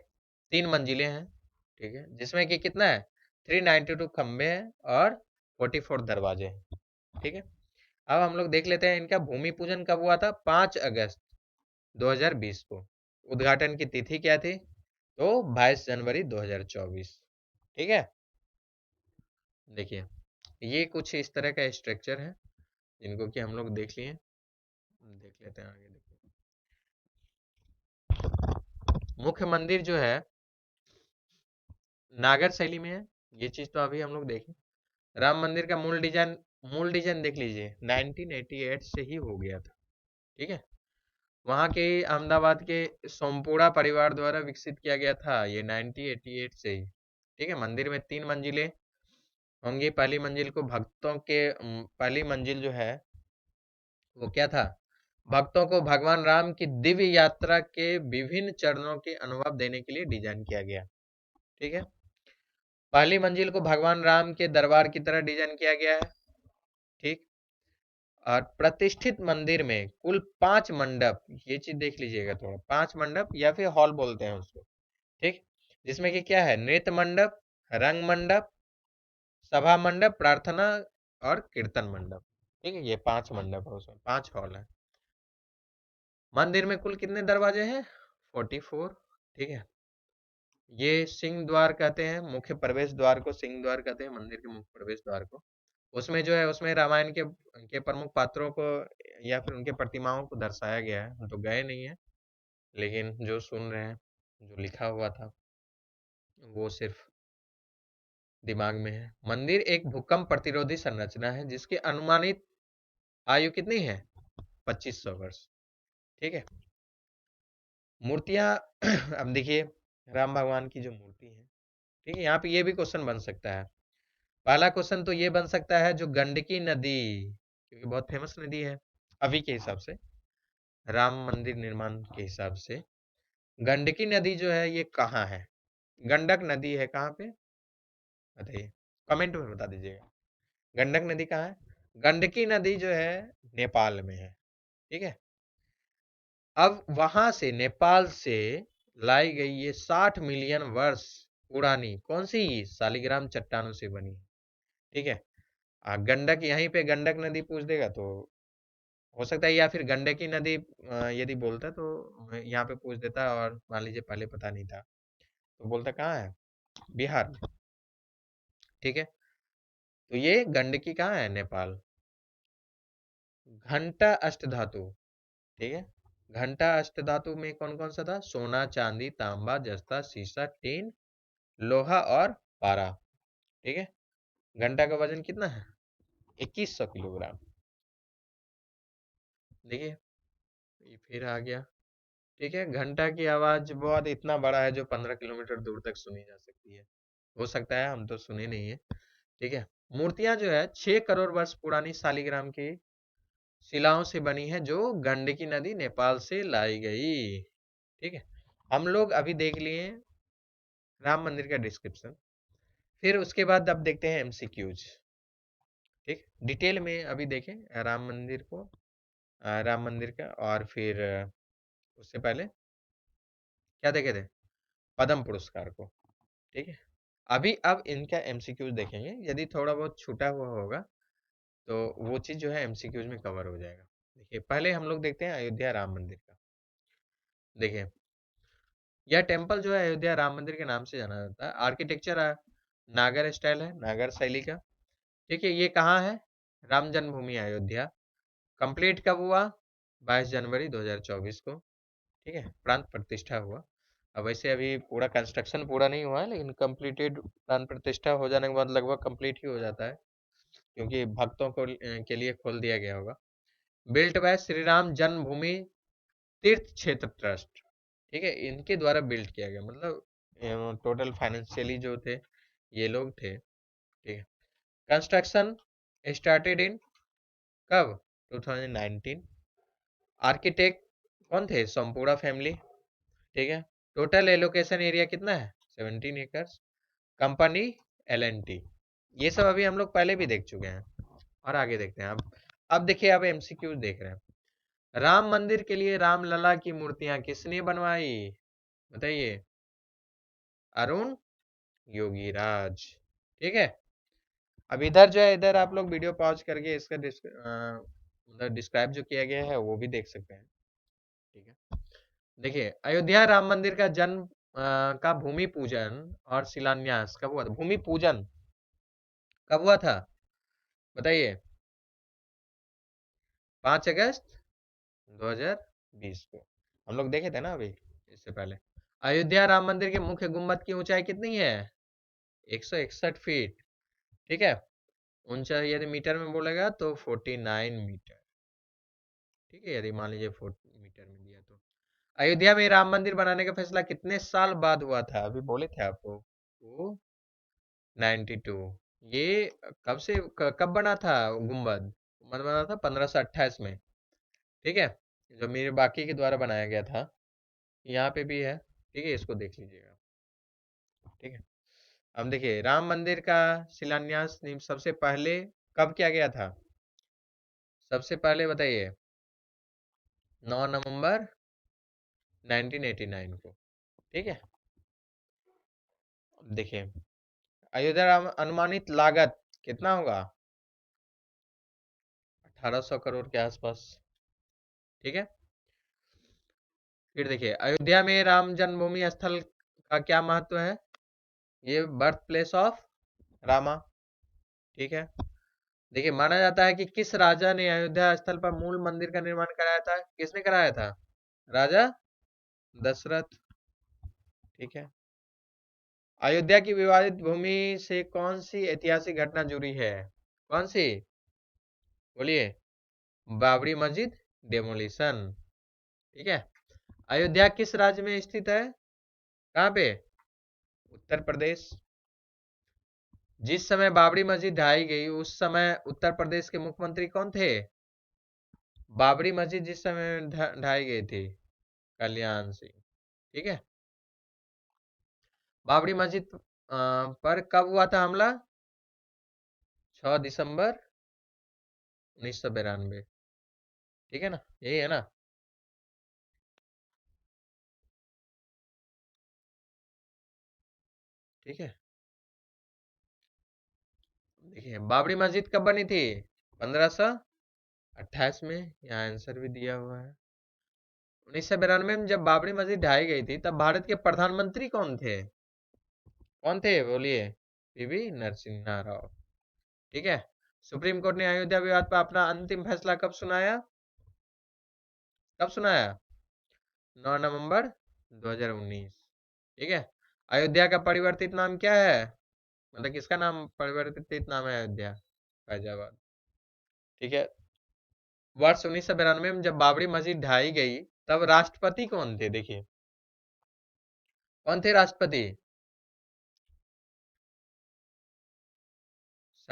3 मंजिलें हैं। ठीक है, जिसमें कि कितना है? 392 खंबे हैं और 44 दरवाजे हैं। ठीक है, अब हम लोग देख लेते हैं इनका भूमि पूजन कब हुआ था? 5 अगस्त 2020 को। उद्घाटन की तिथि क्या थी? तो 22 जनवरी 2024। ठीक है, देखिए, ये कुछ इस तरह का स्ट्रक्चर है जिनको कि हम लोग देख लिए। देख लेते हैं आगे। देखिए, मुख्य मंदिर जो है नागर शैली में है, ये चीज तो अभी हम लोग देखें। राम मंदिर का मूल डिजाइन देख लीजिए, 1988 से ही हो गया था। ठीक है, वहाँ के अहमदाबाद के सोमपुरा परिवार द्वारा विकसित किया गया था ये 1988 से ही। ठीक है, मंदिर में 3 मंजिलें होंगी। पहली मंजिल जो है वो क्या था? भक्तों को भगवान राम की दिव्य यात्रा के विभिन्न चरणों के अनुभव देने के लिए डिजाइन किया गया। ठीक है, पहली मंजिल को भगवान राम के दरबार की तरह डिजाइन किया गया है। ठीक, और प्रतिष्ठित मंदिर में कुल 5 मंडप, ये चीज देख लीजिएगा थोड़ा, 5 मंडप या फिर हॉल बोलते हैं उसको। ठीक, जिसमें कि क्या है? नृत्य मंडप, रंग मंडप, सभा मंडप, प्रार्थना और कीर्तन मंडप। ठीक है, ये 5 मंडप है, उसमें 5 हॉल है। मंदिर में कुल कितने दरवाजे हैं? 44। ठीक है, ये सिंह द्वार कहते हैं, मुख्य प्रवेश द्वार को सिंह द्वार कहते हैं, मंदिर के मुख्य प्रवेश द्वार को। उसमें जो है, उसमें रामायण के प्रमुख पात्रों को या फिर उनके प्रतिमाओं को दर्शाया गया है। हम तो गए नहीं है, लेकिन जो सुन रहे हैं, जो लिखा हुआ था वो सिर्फ दिमाग में है। मंदिर एक भूकंप प्रतिरोधी संरचना है जिसकी अनुमानित आयु कितनी है? 2500 वर्ष। ठीक है, मूर्तियां अब देखिए, राम भगवान की जो मूर्ति है, ठीक है, यहाँ पे ये भी क्वेश्चन बन सकता है। पहला क्वेश्चन तो ये बन सकता है, जो गंडकी नदी, क्योंकि बहुत फेमस नदी है अभी के हिसाब से, राम मंदिर निर्माण के हिसाब से, गंडकी नदी जो है ये कहाँ है? गंडक नदी है कहाँ पे? बताइए, कमेंट में बता दीजिएगा। गंडक नदी कहाँ है? गंडकी नदी जो है नेपाल में है। ठीक है, अब वहां से, नेपाल से लाई गई ये 60 मिलियन वर्ष पुरानी कौन सी शालिग्राम चट्टानों से बनी। ठीक है, गंडक, यहीं पे गंडक नदी पूछ देगा तो हो सकता है, या फिर गंडकी नदी यदि बोलता तो यहाँ पे पूछ देता, और मान लीजिए पहले पता नहीं था तो बोलता कहाँ है? बिहार में। ठीक है, तो ये गंडकी कहाँ है? नेपाल। घंटा अष्टधातु, ठीक है, घंटा अष्टधातु में कौन कौन सा था? सोना, चांदी, तांबा, जस्ता, सीसा, टीन, लोहा और पारा। ठीक है, घंटा का वजन कितना है? 2100 किलोग्राम। देखिए, ये फिर आ गया। ठीक है, घंटा की आवाज बहुत इतना बड़ा है जो 15 किलोमीटर दूर तक सुनी जा सकती है। हो सकता है, हम तो सुने नहीं है। ठीक है, मूर्तियां जो है 6 करोड़ वर्ष पुरानी शालिग्राम की शिलाओं से बनी है, जो गंडकी नदी नेपाल से लाई गई। ठीक है, हम लोग अभी देख लिए राम मंदिर का डिस्क्रिप्शन, फिर उसके बाद अब देखते हैं एमसीक्यूज। ठीक, डिटेल में अभी देखें राम मंदिर को, राम मंदिर का, और फिर उससे पहले क्या देखे थे, पद्म पुरस्कार को। ठीक है, अभी अब इनका एमसीक्यूज देखेंगे, यदि थोड़ा बहुत छूटा हुआ होगा तो वो चीज़ जो है एमसीक्यूज में कवर हो जाएगा। देखिए, पहले हम लोग देखते हैं अयोध्या राम मंदिर का। देखिए, यह टेम्पल जो है अयोध्या राम मंदिर के नाम से जाना जाता है। आर्किटेक्चर नागर स्टाइल है, नागर शैली का। ठीक है, ये कहाँ है, राम जन्मभूमि अयोध्या। कंप्लीट कब हुआ, 22 जनवरी 2024 को। ठीक है, प्रांत प्रतिष्ठा हुआ। अब वैसे अभी पूरा कंस्ट्रक्शन पूरा नहीं हुआ है, लेकिन कंप्लीटेड प्रांत प्रतिष्ठा हो जाने के बाद लगभग कंप्लीट ही हो जाता है, क्योंकि भक्तों को के लिए खोल दिया गया होगा। बिल्ट बाय श्री राम जन्मभूमि तीर्थ क्षेत्र ट्रस्ट। ठीक है, इनके द्वारा बिल्ड किया गया, मतलब टोटल फाइनेंशियली जो थे ये लोग थे। ठीक है, कंस्ट्रक्शन स्टार्टेड इन कब, 2019। आर्किटेक्ट कौन थे, सोमपुरा फैमिली। ठीक है, टोटल एलोकेशन एरिया कितना है, 17 एकर्स। Company L&T. ये सब अभी हम लोग पहले भी देख चुके हैं, और आगे देखते हैं। अब देखिए, अब एमसीक्यू देख रहे हैं। राम मंदिर के लिए रामलला की मूर्तियां किसने बनवाई, बताइए, अरुण योगीराज। ठीक है, अब इधर जो है, इधर आप लोग वीडियो पॉज करके इसका मतलब डिस्क्राइब जो किया गया है वो भी देख सकते हैं। ठीक है, देखिए, अयोध्या राम मंदिर का जन्म का भूमि पूजन और शिलान्यास कब हुआ था, भूमि पूजन कब हुआ था, बताइए, 5 अगस्त 2020 को। हम लोग देखे थे ना अभी इससे पहले। अयोध्या राम मंदिर के मुख्य गुम्बद की ऊंचाई कितनी है, 161 फीट। ठीक है, ऊंचाई यदि मीटर में बोलेगा तो 49 मीटर। ठीक है, यदि मान लीजिए 40 मीटर में दिया तो। अयोध्या में राम मंदिर बनाने का फैसला कितने साल बाद हुआ था, अभी बोले थे आपको, तो 92। ये कब से कब बना था गुम्बद, गुम्बद बना था 1528 में। ठीक है, जो मेरे बाकी के द्वारा बनाया गया था, यहाँ पे भी है। ठीक है, इसको देख लीजिएगा। ठीक है, अब देखिए, राम मंदिर का शिलान्यास सबसे पहले कब किया गया था, सबसे पहले बताइए, 9 नवंबर 1989 को। ठीक है, देखिए, अयोध्या राम अनुमानित लागत कितना होगा, 1800 करोड़ के आसपास। ठीक है, फिर देखिए, अयोध्या में राम जन्मभूमि स्थल का क्या महत्व है, ये बर्थ प्लेस ऑफ रामा। ठीक है, देखिए, माना जाता है कि किस राजा ने अयोध्या स्थल पर मूल मंदिर का निर्माण कराया था, किसने कराया था, राजा दशरथ। ठीक है, अयोध्या की विवादित भूमि से कौन सी ऐतिहासिक घटना जुड़ी है, कौन सी, बोलिए, बाबरी मस्जिद डेमोलिशन। ठीक है, अयोध्या किस राज्य में स्थित है, कहाँ पे, उत्तर प्रदेश। जिस समय बाबरी मस्जिद ढाई गई उस समय उत्तर प्रदेश के मुख्यमंत्री कौन थे, बाबरी मस्जिद जिस समय ढाई गई थी, कल्याण सिंह। ठीक है, बाबरी मस्जिद पर कब हुआ था हमला, 6 दिसंबर 1992। ठीक है ना, यही है ना। ठीक है, देखिए, बाबरी मस्जिद कब बनी थी, 1528 में, यहाँ आंसर भी दिया हुआ है। 1992 में जब बाबरी मस्जिद ढाई गई थी, तब भारत के प्रधानमंत्री कौन थे, कौन थे, बोलिए, पीवी नरसिम्हा राव। ठीक है, सुप्रीम कोर्ट ने अयोध्या विवाद पर अपना अंतिम फैसला कब सुनाया, कब सुनाया, 9 नवंबर 2019। ठीक है, अयोध्या का परिवर्तित नाम क्या है, मतलब किसका नाम परिवर्तित नाम है अयोध्या, फैजाबाद। ठीक है, वर्ष 1992 में जब बाबरी मस्जिद ढाई गई, तब राष्ट्रपति कौन थे, देखिए, कौन थे राष्ट्रपति,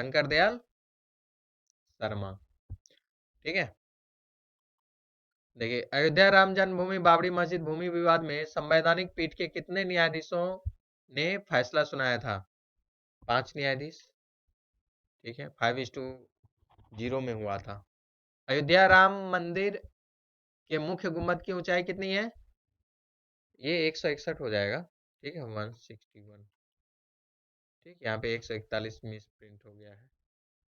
शंकर दयाल शर्मा। ठीक है। देखिए, अयोध्या राम जन्मभूमि बाबरी मस्जिद भूमि विवाद में संवैधानिक पीठ के कितने न्यायाधीशों ने फैसला सुनाया था? 5 न्यायाधीश। ठीक है, 5:0 में हुआ था। अयोध्या राम मंदिर के मुख्य गुम्बद की ऊंचाई कितनी है? ये 161 हो जाएगा। ठीक है, 161। ठीक, यहाँ पे 141 मिस प्रिंट हो गया है।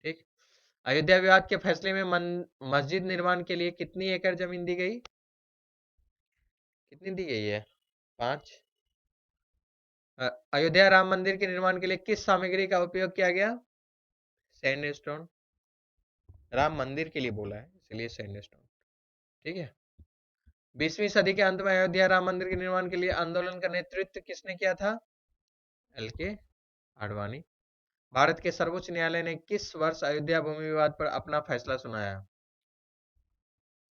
ठीक। अयोध्या विवाद के फैसले में मस्जिद निर्माण के लिए कितनी एकड़ जमीन दी गई? कितनी दी गई है? 5। अयोध्या राम मंदिर के निर्माण के लिए किस सामग्री का उपयोग किया गया? सैंडस्टोन। राम मंदिर के लिए बोला है इसलिए सैंडस्टोन। ठीक है। 20वीं सदी के अंत में अयोध्या राम मंदिर के निर्माण के लिए आंदोलन का नेतृत्व किसने किया था? एल.के. आडवाणी। भारत के सर्वोच्च न्यायालय ने किस वर्ष अयोध्या भूमि विवाद पर अपना फैसला सुनाया?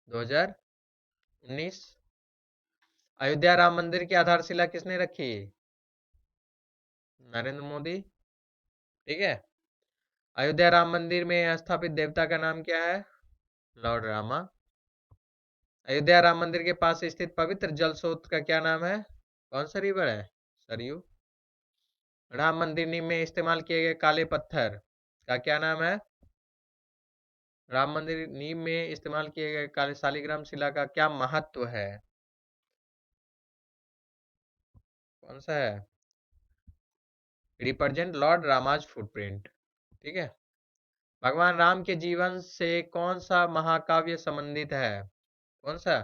2019। अयोध्या राम मंदिर की आधारशिला किसने रखी? नरेंद्र मोदी। ठीक है। अयोध्या राम मंदिर में स्थापित देवता का नाम क्या है? लॉर्ड रामा। अयोध्या राम मंदिर के पास स्थित पवित्र जल स्रोत का क्या नाम है? कौन सा रिवर है? सरयू। राम मंदिर में इस्तेमाल किए गए काले पत्थर का क्या नाम है? राम मंदिर नींव में इस्तेमाल किए गए काले शालिग्राम शिला का क्या महत्व है? कौन सा है? Represent Lord Rama's footprint. ठीक है। भगवान राम के जीवन से कौन सा महाकाव्य संबंधित है? कौन सा?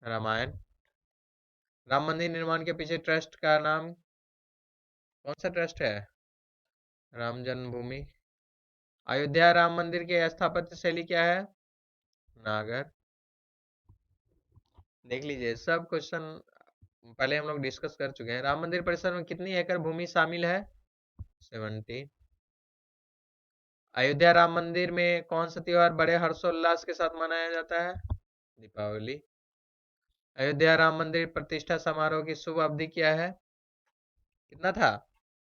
रामायण। राम मंदिर निर्माण के पीछे ट्रस्ट का नाम कौन सा ट्रस्ट है? राम जन्मभूमि। अयोध्या राम मंदिर की स्थापत्य शैली क्या है? नागर। देख लीजिए, सब क्वेश्चन पहले हम लोग डिस्कस कर चुके हैं। राम मंदिर परिसर में कितनी एकड़ भूमि शामिल है? 70। अयोध्या राम मंदिर में कौन सा त्योहार बड़े हर्षोल्लास के साथ मनाया जाता है? दीपावली। अयोध्या राम मंदिर प्रतिष्ठा समारोह की शुभ अवधि क्या है? कितना था?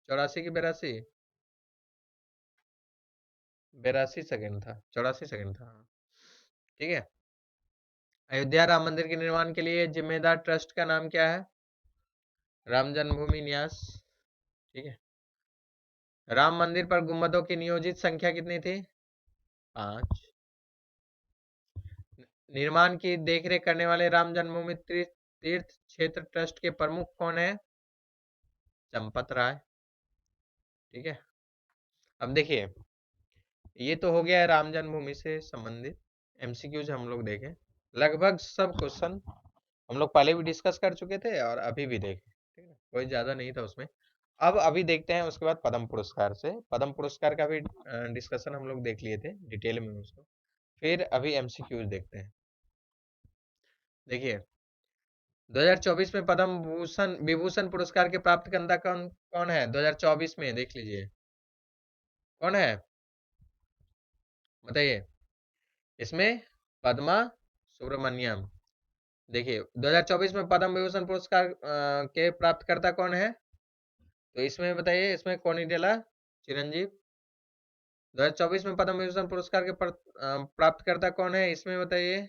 84 की 82? 82 सेकंड था, 84 सेकंड था। ठीक है। अयोध्या राम मंदिर के निर्माण के लिए जिम्मेदार ट्रस्ट का नाम क्या है? राम जन्मभूमि न्यास। ठीक है। राम मंदिर पर गुम्बदों की नियोजित संख्या कितनी थी? 5। निर्माण की देखरेख करने वाले राम जन्मभूमि तीर्थ क्षेत्र ट्रस्ट के प्रमुख कौन है? चंपत राय। ठीक है। अब देखिए, ये तो हो गया है राम जन्मभूमि से संबंधित एमसीक्यूज हम लोग देखें। लगभग सब क्वेश्चन हम लोग पहले भी डिस्कस कर चुके थे और अभी भी देखे। ठीक है, कोई ज्यादा नहीं था उसमें। अब अभी देखते हैं उसके बाद पद्म पुरस्कार से। पद्म पुरस्कार का भी डिस्कशन हम लोग देख लिए थे डिटेल में उसको। फिर अभी एमसीक्यूज देखते हैं। देखिए, 2024 में पद्म भूषण विभूषण पुरस्कार के प्राप्तकर्ता कौन कौन है? 2024 में देख लीजिए, कौन है बताइए। इसमें पद्मा सुब्रमण्यम। देखिए, 2024 में पद्म विभूषण पुरस्कार के प्राप्तकर्ता कौन है? तो इसमें बताइए, इसमें कोनिडेला चिरंजीव। 2024 में पद्म विभूषण पुरस्कार के प्राप्तकर्ता कौन है? इसमें बताइए,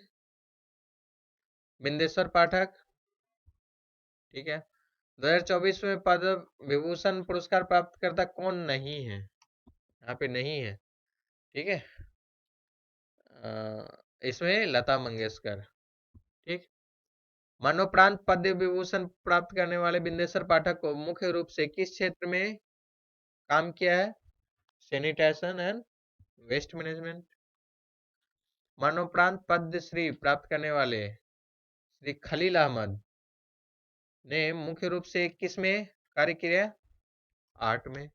बिंदेश्वर पाठक। ठीक है। 2024 में पद्म विभूषण पुरस्कार प्राप्तकर्ता कौन नहीं है? यहाँ पे नहीं है। ठीक है। इसमें लता मंगेशकर। ठीक। मरणोपरांत पद्म विभूषण प्राप्त करने वाले बिंदेश्वर पाठक को मुख्य रूप से किस क्षेत्र में काम किया है? Sanitation and waste management. मरणोपरांत पद्मश्री प्राप्त करने वाले श्री खलील अहमद ने मुख्य रूप से किस में कार्य किया? आर्ट में।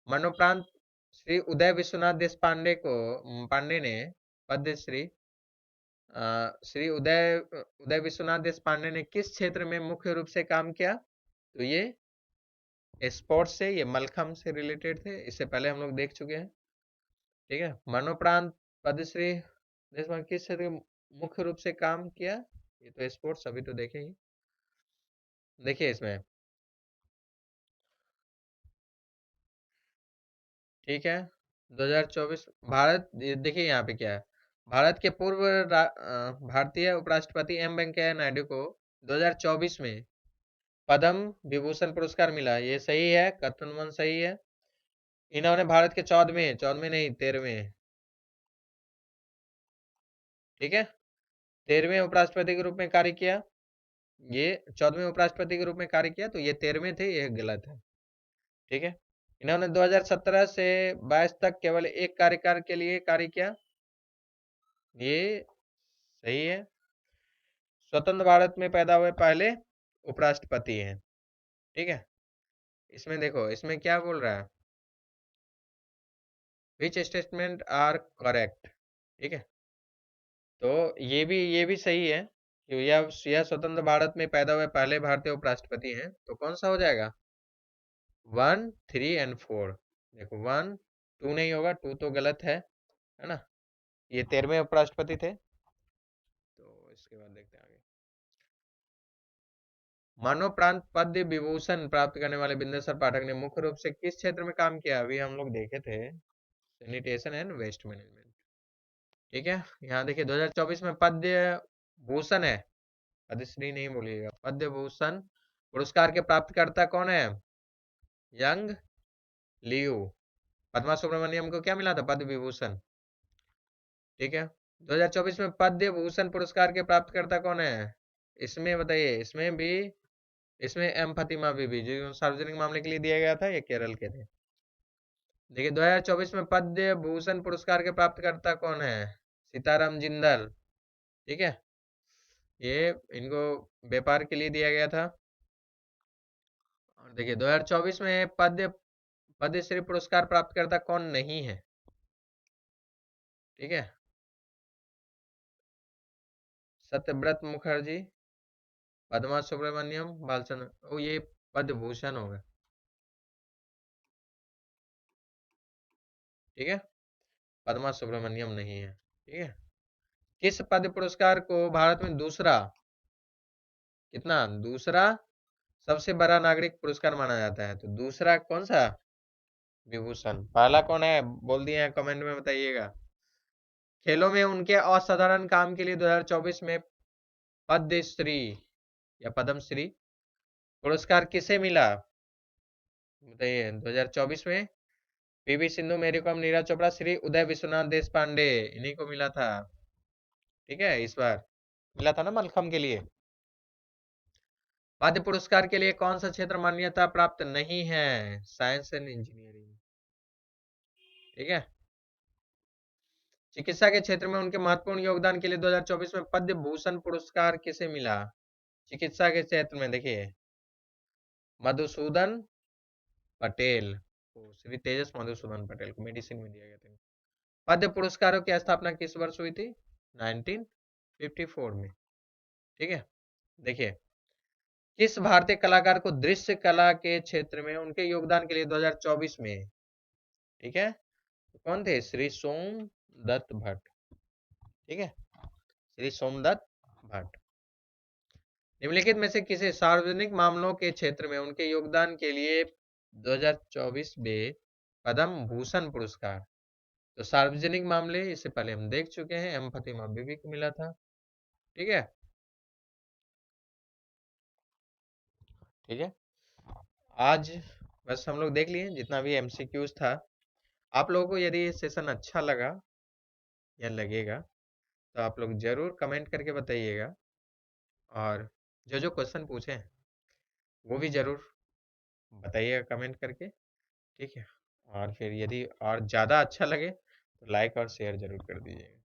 मरणोपरांत श्री उदय विश्वनाथ देशपांडे को पांडे ने पद्मश्री श्री उदय विश्वनाथ देशपांडे ने किस क्षेत्र में मुख्य रूप से काम किया? तो ये स्पोर्ट्स से, ये मलखम से रिलेटेड थे, इससे पहले हम लोग देख चुके हैं। ठीक है। मरणोपरांत पद्मश्री देशपांडे किस क्षेत्र में मुख्य रूप से काम किया? ये तो स्पोर्ट्स अभी तो देखे ही। देखिए इसमें, ठीक है, 2024 भारत, देखिए यहाँ पे क्या है, भारत के पूर्व भारतीय उपराष्ट्रपति एम वेंकैया नायडू को 2024 में पद्म विभूषण पुरस्कार मिला। ये सही है, कथन सही है। इन्होंने भारत के 14वें नहीं 13वें, ठीक है, 13वें उपराष्ट्रपति के रूप में कार्य किया। ये 14वें उपराष्ट्रपति के रूप में कार्य किया, तो ये 13वें थे, ये गलत है, ठीक है। इन्होंने 2017 से 22 तक केवल एक कार्यकाल के लिए कार्य किया, ये सही है। स्वतंत्र भारत में पैदा हुए पहले उपराष्ट्रपति हैं, ठीक है। इसमें देखो, इसमें क्या बोल रहा है, विच स्टेटमेंट आर करेक्ट, ठीक है। तो ये भी सही है कि यह स्वतंत्र भारत में पैदा हुए पहले भारतीय उपराष्ट्रपति हैं। तो कौन सा हो जाएगा, 1, 3 एंड 4। देखो 1, 2 नहीं होगा, 2 तो गलत है ना। ये 13वें उपराष्ट्रपति थे। तो इसके बाद देखते हैं आगे। मरणोपरांत पद्म विभूषण प्राप्त करने वाले बिंदेश्वर पाठक ने मुख्य रूप से किस क्षेत्र में काम किया, अभी हम लोग देखे थे, सैनिटेशन एंड वेस्ट मैनेजमेंट, ठीक है। यहाँ देखिए 2024 में पद्म भूषण है, पद्मश्री नहीं बोलिएगा, पद्म भूषण पुरस्कार के प्राप्तकर्ता कौन है, यंग लियू। पद्मा सुब्रमण्यम को क्या मिला था, पद्म विभूषण, ठीक है। 2024 में पद्म भूषण पुरस्कार के प्राप्तकर्ता कौन है, इसमें बताइए, इसमें एम फतिमा बीबी, जो सार्वजनिक मामले के लिए दिया गया था, ये केरल के थे। देखिए 2024 में पद्म भूषण पुरस्कार के प्राप्तकर्ता कौन है, सीताराम जिंदल, ठीक है। ये इनको व्यापार के लिए दिया गया था। और देखिए 2024 में पद्मश्री पुरस्कार प्राप्तकर्ता कौन नहीं है, ठीक है। सत्यव्रत मुखर्जी, पद्मा सुब्रमण्यम, बालचंद्र, ओ ये पद्म भूषण होगा, ठीक है। पद्मा सुब्रमण्यम नहीं है, ठीक है। किस पद्म पुरस्कार को भारत में दूसरा सबसे बड़ा नागरिक पुरस्कार माना जाता है, तो दूसरा कौन सा, विभूषण। पहला कौन है, बोल दिए हैं, कमेंट में बताइएगा। खेलों में उनके असाधारण काम के लिए 2024 में पद्मश्री या पद्मश्री पुरस्कार किसे मिला, बताइए। 2024 में पीवी सिंधु, मेरी कॉम, नीरज चोपड़ा, श्री उदय विश्वनाथ देश पांडे, इन्हीं को मिला था, ठीक है। इस बार मिला था ना मलखम के लिए। पद्म पुरस्कार के लिए कौन सा क्षेत्र मान्यता प्राप्त नहीं है, साइंस एंड इंजीनियरिंग, ठीक है। चिकित्सा के क्षेत्र में उनके महत्वपूर्ण योगदान के लिए 2024 में पद्म भूषण पुरस्कार किसे मिला, चिकित्सा के क्षेत्र में देखिए, मधुसूदन पटेल को, श्री तेजस मधुसूदन पटेल को मेडिसिन में दिया गया था। पद्म पुरस्कारों की स्थापना किस वर्ष हुई थी, 1954 में, ठीक है। देखिए किस भारतीय कलाकार को दृश्य कला के क्षेत्र में उनके योगदान के लिए 2024 में, ठीक है, तो कौन थे, श्री सोमदत्त भट्ट, ठीक है, श्री सोमदत्त भट्ट। निम्नलिखित में से किसे सार्वजनिक मामलों के क्षेत्र में उनके योगदान के लिए 2024 में पद्म भूषण पुरस्कार, तो सार्वजनिक मामले इससे पहले हम देख चुके हैं, एम फतिमा बीबी को मिला था, ठीक है, ठीक है। आज बस हम लोग देख लिए जितना भी एमसीक्यूज था। आप लोगों को यदि ये सेशन अच्छा लगा या लगेगा तो आप लोग जरूर कमेंट करके बताइएगा, और जो जो क्वेश्चन पूछे हैं वो भी जरूर बताइएगा कमेंट करके, ठीक है। और फिर यदि और ज़्यादा अच्छा लगे तो लाइक और शेयर जरूर कर दीजिएगा।